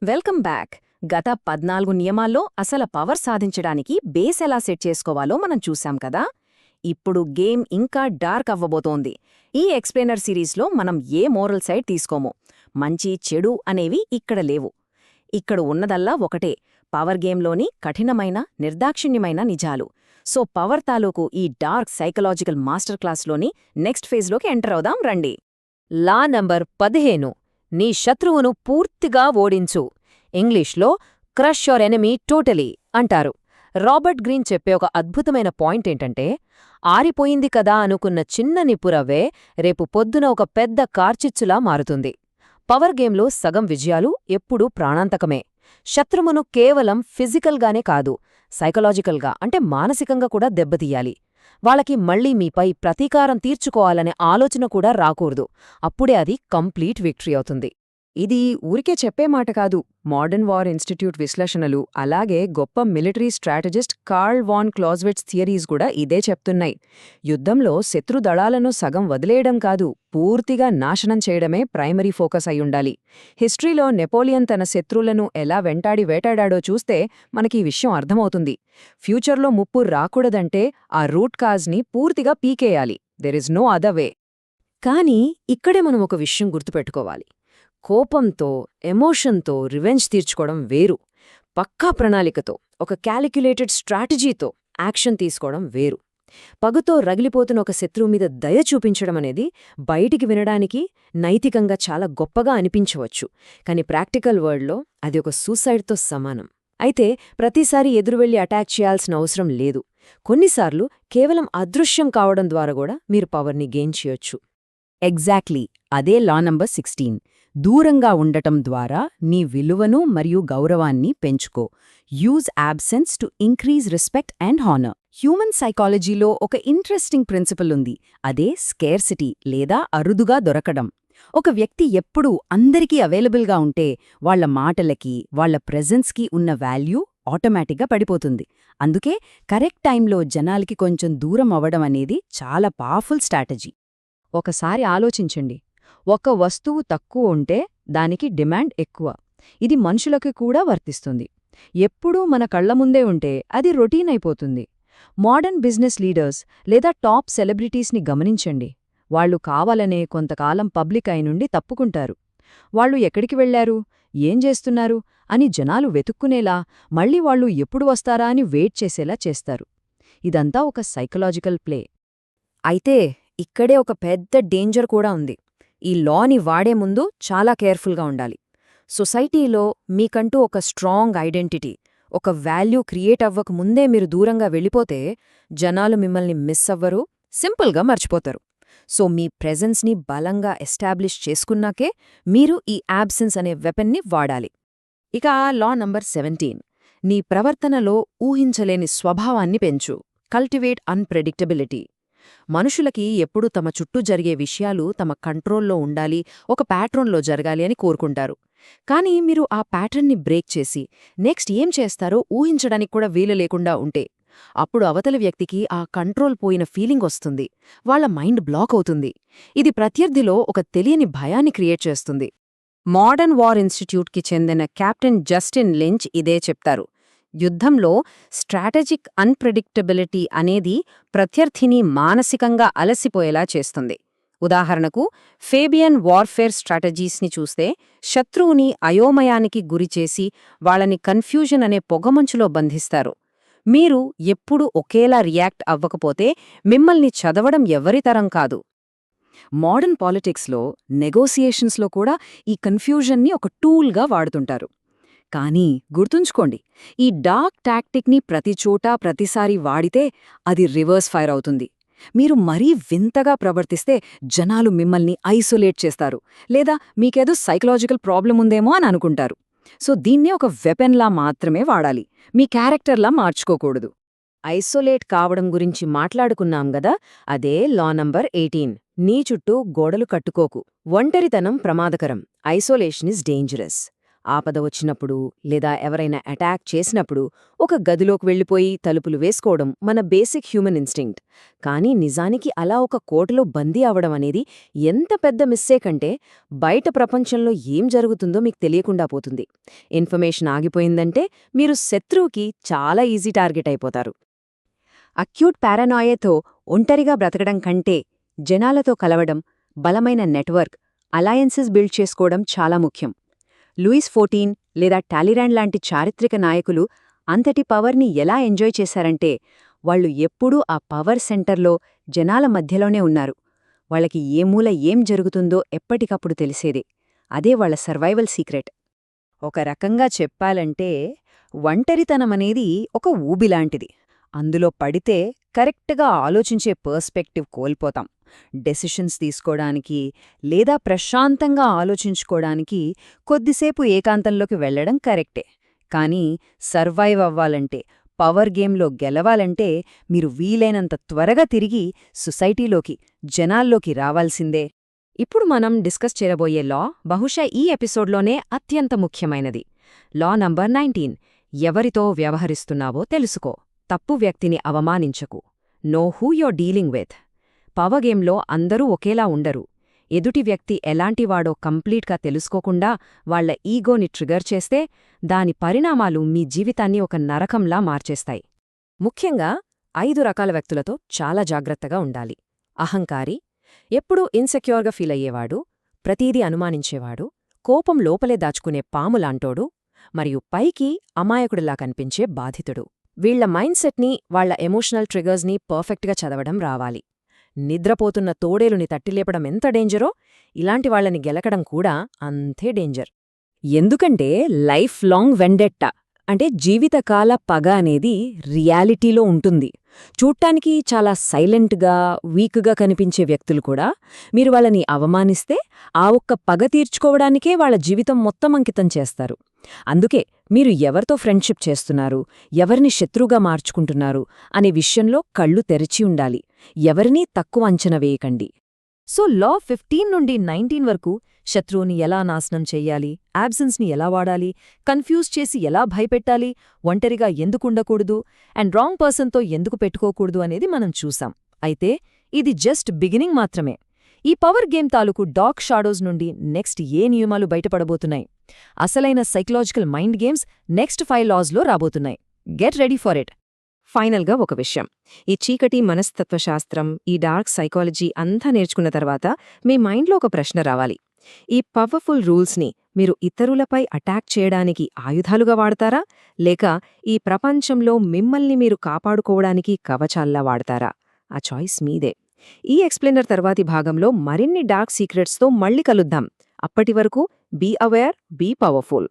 Welcome back. గత 14 నియమాల్లో అసలు power సాధించడానికి బేస్ ఎలా సెట్ చేసుకోవాలో మనం చూశాం కదా. ఇప్పుడు గేమ్ ఇంకా డార్క్ అవ్వబోతోంది. ఈ ఎక్స్ప్లెయినర్ సిరీస్లో మనం ఏ మోరల్ సైడ్ తీసుకోము. మంచి చెడు అనేవి ఇక్కడ లేవు. ఇక్కడ ఉన్నదల్లా ఒకటే, పవర్ గేమ్లోని కఠినమైన నిర్దాక్షిణ్యమైన నిజాలు. సో పవర్ తాలూకు ఈ డార్క్ సైకలాజికల్ మాస్టర్ క్లాస్లోని నెక్స్ట్ ఫేజ్లోకి ఎంటర్ అవుదాం రండి. Law number 15. నీ శత్రువును పూర్తిగా ఓడించు. ఇంగ్లీష్లో క్రష్ యోర్ ఎనిమీ టోటలీ అంటారు. రాబర్ట్ గ్రీన్ చెప్పే ఒక అద్భుతమైన పాయింట్ ఏంటంటే, ఆరిపోయింది కదా అనుకున్న చిన్న నిప్పురవ్వే రేపు పొద్దున ఒక పెద్ద కార్చిచ్చులా మారుతుంది. పవర్ గేమ్లో సగం విజయాలు ఎప్పుడూ ప్రాణాంతకమే. శత్రువును కేవలం ఫిజికల్గానే కాదు, సైకలాజికల్గా అంటే మానసికంగా కూడా దెబ్బతీయాలి. వాళ్ళకి మళ్లీ మీపై ప్రతీకారం తీర్చుకోవాలనే ఆలోచన కూడా రాకూడదు. అప్పుడే అది కంప్లీట్ విక్టరీ అవుతుంది. ఇది ఊరికే చెప్పే మాట కాదు. మోడర్న్ వార్ ఇన్స్టిట్యూట్ విశ్లేషణలు, అలాగే గొప్ప military strategist Carl von Clausewitz theories కూడా ఇదే చెప్తున్నాయి. యుద్ధంలో శత్రు దళాలను సగం వదిలేయడం కాదు, పూర్తిగా నాశనం చేయడమే ప్రైమరీ ఫోకస్ అయ్యుండాలి. హిస్టరీలో నెపోలియన్ తన శత్రువులను ఎలా వెంటాడి వేటాడాడో చూస్తే మనకి ఈ విషయం అర్థమవుతుంది. ఫ్యూచర్లో ముప్పు రాకూడదంటే ఆ రూట్ కాజ్ని పూర్తిగా పీకేయాలి. There is no other way. కానీ ఇక్కడే మనం ఒక విషయం గుర్తుపెట్టుకోవాలి. కోపంతో, ఎమోషన్తో రివెంజ్ తీర్చుకోవడం వేరు. పక్కా ప్రణాళికతో, ఒక క్యాలిక్యులేటెడ్ స్ట్రాటజీతో యాక్షన్ తీసుకోవడం వేరు. పగతో రగిలిపోతున్న ఒక శత్రువు మీద దయ చూపించడం అనేది బయటికి వినడానికి నైతికంగా చాలా గొప్పగా అనిపించవచ్చు, కానీ ప్రాక్టికల్ వరల్డ్లో అది ఒక సూసైడ్తో సమానం. అయితే ప్రతిసారి ఎదురువెళ్లి అటాక్ చేయాల్సిన అవసరం లేదు. కొన్నిసార్లు కేవలం అదృశ్యం కావడం ద్వారా కూడా మీరు పవర్ని గెయిన్ చేయొచ్చు. ఎగ్జాక్ట్లీ అదే లా నంబర్ 16. దూరంగా ఉండటం ద్వారా నీ విలువను మరియు గౌరవాన్ని పెంచుకో. Use absence to increase respect and honour. Human సైకాలజీలో ఒక ఇంట్రెస్టింగ్ ప్రిన్సిపల్ ఉంది. అదే స్కేర్సిటీ లేదా అరుదుగా దొరకడం. ఒక వ్యక్తి ఎప్పుడూ అందరికీ అవైలబుల్గా ఉంటే వాళ్ల మాటలకి, వాళ్ల ప్రెజెన్స్కి ఉన్న వాల్యూ ఆటోమేటిక్గా పడిపోతుంది. అందుకే కరెక్ట్ టైంలో జనాలకి కొంచెం దూరం అవ్వడం అనేది చాలా పవర్ఫుల్ స్ట్రాటజీ. ఒకసారి ఆలోచించండి. ఒక వస్తువు తక్కువ ఉంటే దానికి డిమాండ్ ఎక్కువ. ఇది మనుషులకి కూడా వర్తిస్తుంది. ఎప్పుడూ మన కళ్ల ముందే ఉంటే అది రొటీన్ అయిపోతుంది. మోడర్న్ బిజినెస్ లీడర్స్ లేదా టాప్ సెలబ్రిటీస్ని గమనించండి. వాళ్లు కావాలనే కొంతకాలం పబ్లిక్ ఐ నుండి తప్పుకుంటారు. వాళ్లు ఎక్కడికి వెళ్లారు, ఏం చేస్తున్నారు అని జనాలు వెతుక్కునేలా, మళ్లీ వాళ్లు ఎప్పుడు వస్తారా అని వెయిట్ చేసేలా చేస్తారు. ఇదంతా ఒక సైకలాజికల్ ప్లే. అయితే ఇక్కడే ఒక పెద్ద డేంజర్ కూడా ఉంది. ఈ లాని వాడే ముందు చాలా కేర్ఫుల్గా ఉండాలి. సొసైటీలో మీకంటూ ఒక స్ట్రాంగ్ ఐడెంటిటీ, ఒక వాల్యూ క్రియేట్ అవ్వక ముందే మీరు దూరంగా వెళ్ళిపోతే జనాలు మిమ్మల్ని మిస్ అవ్వరు, సింపుల్గా మర్చిపోతారు. సో మీ ప్రెజెన్స్ని బలంగా ఎస్టాబ్లిష్ చేసుకున్నాకే మీరు ఈ యాబ్సెన్స్ అనే వెపన్ని వాడాలి. ఇక లా నంబర్ 17. నీ ప్రవర్తనలో ఊహించలేని స్వభావాన్ని పెంచు. Cultivate unpredictability. మనుషులకి ఎప్పుడూ తమ చుట్టూ జరిగే విషయాలు తమ కంట్రోల్లో ఉండాలి, ఒక ప్యాట్రన్లో జరగాలి అని కోరుకుంటారు. కానీ మీరు ఆ ప్యాటర్న్ని బ్రేక్ చేసి నెక్స్ట్ ఏం చేస్తారో ఊహించడానికి కూడా వీలు లేకుండా ఉంటే అప్పుడు అవతలి వ్యక్తికి ఆ కంట్రోల్ పోయిన ఫీలింగ్ వస్తుంది. వాళ్ల మైండ్ బ్లాక్ అవుతుంది. ఇది ప్రత్యర్థిలో ఒక తెలియని భయాన్ని క్రియేట్ చేస్తుంది. మోడర్న్ వార్ ఇన్స్టిట్యూట్కి చెందిన కెప్టెన్ జస్టిన్ లించ్ ఇదే చెప్తారు. యుద్ధంలో స్ట్రాటజిక్ అన్ప్రెడిక్టబిలిటీ అనేది ప్రత్యర్థిని మానసికంగా అలసిపోయేలా చేస్తుంది. ఉదాహరణకు ఫేబియన్ వార్ఫేర్ స్ట్రాటజీస్ని చూస్తే శత్రువుని అయోమయానికి గురిచేసి వాళ్ళని కన్ఫ్యూజన్ అనే పొగమంచులో బంధిస్తారు. మీరు ఎప్పుడూ ఒకేలా రియాక్ట్ అవ్వకపోతే మిమ్మల్ని చదవడం ఎవరితరం కాదు. మోడర్న్ పాలిటిక్స్లో, నెగోసియేషన్స్లో కూడా ఈ కన్ఫ్యూజన్ని ఒక టూల్గా వాడుతుంటారు. కానీ గుర్తుంచుకోండి, ఈ డార్క్ టాక్టిక్ని ప్రతిచోటా ప్రతిసారి వాడితే అది రివర్స్ ఫైర్ అవుతుంది. మీరు మరీ వింతగా ప్రవర్తిస్తే జనాలు మిమ్మల్ని ఐసోలేట్ చేస్తారు, లేదా మీకేదో సైకలాజికల్ ప్రాబ్లం ఉందేమో అని అనుకుంటారు. సో దీన్నే ఒక వెపెన్లా మాత్రమే వాడాలి, మీ క్యారెక్టర్లా మార్చుకోకూడదు. ఐసోలేట్ కావడం గురించి మాట్లాడుకున్నాం గదా, అదే లా నంబర్ 18. నీ చుట్టూ గోడలు కట్టుకోకు. ఒంటరితనం ప్రమాదకరం. Isolation is dangerous. ఆపద వచ్చినప్పుడు లేదా ఎవరైనా అటాక్ చేసినప్పుడు ఒక గదిలోకి వెళ్ళిపోయి తలుపులు వేసుకోవడం మన బేసిక్ హ్యూమన్ ఇన్స్టింక్ట్. కానీ నిజానికి అలా ఒక కోటలో బందీ అవడం అనేది ఎంత పెద్ద మిస్టేక్ అంటే బయట ప్రపంచంలో ఏం జరుగుతుందో మీకు తెలియకుండా పోతుంది. ఇన్ఫర్మేషన్ ఆగిపోయిందంటే మీరు శత్రువుకి చాలా ఈజీ టార్గెట్ అయిపోతారు. అక్యూట్ పారానాయతో ఒంటరిగా బ్రతకడం కంటే జనాలతో కలవడం, బలమైన నెట్వర్క్, అలయన్సెస్ బిల్డ్ చేసుకోవడం చాలా ముఖ్యం. లూయిస్ 14 లేదా టాలీరాండ్ లాంటి చారిత్రక నాయకులు అంతటి పవర్ని ఎలా ఎంజాయ్ చేశారంటే వాళ్ళు ఎప్పుడూ ఆ పవర్ సెంటర్లో జనాల మధ్యలోనే ఉన్నారు. వాళ్ళకి ఏ మూల ఏం జరుగుతుందో ఎప్పటికప్పుడు తెలిసేదే. అదే వాళ్ళ సర్వైవల్ సీక్రెట్. ఒక రకంగా చెప్పాలంటే ఒంటరితనమనేది ఒక ఊబిలాంటిది. అందులో పడితే కరెక్ట్గా ఆలోచించే పర్స్పెక్టివ్ కోల్పోతాం. డెసిషన్స్ తీసుకోవడానికి లేదా ప్రశాంతంగా ఆలోచించుకోవడానికి కొద్దిసేపు ఏకాంతంలోకి వెళ్లడం కరెక్టే. కానీ సర్వైవ్ అవ్వాలంటే, పవర్ గేమ్లో గెలవాలంటే మీరు వీలైనంత త్వరగా తిరిగి సొసైటీలోకి, జనాల్లోకి రావాల్సిందే. ఇప్పుడు మనం డిస్కస్ చేయబోయే లా బహుశా ఈ ఎపిసోడ్లోనే అత్యంత ముఖ్యమైనది. Law number 19. ఎవరితో వ్యవహరిస్తున్నావో తెలుసుకో. తప్పు వ్యక్తిని అవమానించకు. Know who you're dealing with. Power గేమ్లో అందరూ ఒకేలా ఉండరు. ఎదుటి వ్యక్తి ఎలాంటివాడో కంప్లీట్గా తెలుసుకోకుండా వాళ్ల ఈగోని ట్రిగర్ చేస్తే దాని పరిణామాలు మీ జీవితాన్ని ఒక నరకంలా మార్చేస్తాయి. ముఖ్యంగా 5 రకాల వ్యక్తులతో చాలా జాగ్రత్తగా ఉండాలి. అహంకారి, ఎప్పుడూ ఇన్సెక్యూర్గా ఫీల్ అయ్యేవాడు, ప్రతీదీ అనుమానించేవాడు, కోపం లోపలే దాచుకునే పాములాంటోడు, మరియు పైకి అమాయకుడిలా కనిపించే బాధితుడు. వీళ్ల మైండ్ సెట్ని, వాళ్ల ఎమోషనల్ ట్రిగర్స్ని పర్ఫెక్ట్గా చదవడం రావాలి. నిద్రపోతున్న తోడేలుని తట్టిలేపడం ఎంత డేంజరో, ఇలాంటి వాళ్లని గెలకడం కూడా అంతే డేంజర్. ఎందుకంటే లైఫ్ లాంగ్ వెండెట్టా అంటే జీవితకాల పగ అనేది రియాలిటీలో ఉంటుంది. చూడ్డానికి చాలా సైలెంట్గా, వీక్గా కనిపించే వ్యక్తులు కూడా మీరు వాళ్ళని అవమానిస్తే ఆ ఒక్క పగ తీర్చుకోవడానికే వాళ్ల జీవితం మొత్తం అంకితం చేస్తారు. అందుకే మీరు ఎవరితో ఫ్రెండ్షిప్ చేస్తున్నారు, ఎవరిని శత్రువుగా మార్చుకుంటున్నారు అనే విషయంలో కళ్ళు తెరిచి ఉండాలి. ఎవరినీ తక్కువ అంచనా వేయకండి. సో లా 15 నుండి 19 వరకు శత్రువుని ఎలా నాశనం చెయ్యాలి, యాబ్సెన్స్ని ఎలా వాడాలి, కన్ఫ్యూజ్ చేసి ఎలా భయపెట్టాలి, ఒంటరిగా ఎందుకుండకూడదు అండ్ రాంగ్ పర్సన్తో ఎందుకు పెట్టుకోకూడదు అనేది మనం చూసాం. అయితే ఇది జస్ట్ బిగినింగ్ మాత్రమే. ఈ పవర్ గేమ్ తాలూకు డార్క్ షాడోస్ నుండి నెక్స్ట్ ఏ నియమాలు బయటపడబోతున్నాయి, అసలైన సైకలాజికల్ మైండ్ గేమ్స్ నెక్స్ట్ 5 లాస్లో రాబోతున్నాయి. Get ready for it. ఫైనల్గా ఒక విషయం. ఈ చీకటి మనస్తత్వశాస్త్రం, ఈ డార్క్ సైకాలజీ అంతా నేర్చుకున్న తర్వాత మీ మైండ్లో ఒక ప్రశ్న రావాలి. ఈ పవర్ఫుల్ రూల్స్ని మీరు ఇతరులపై అటాక్ చేయడానికి ఆయుధాలుగా వాడతారా, లేక ఈ ప్రపంచంలో మిమ్మల్ని మీరు కాపాడుకోవడానికి కవచాల్లా వాడతారా? ఆ చాయిస్ మీదే. ఈ ఎక్స్ప్లెయినర్ తర్వాతి భాగంలో మరిన్ని డార్క్ సీక్రెట్స్తో మళ్ళీ కలుద్దాం. అప్పటివరకు బీ అవేర్, బీ పవర్ఫుల్.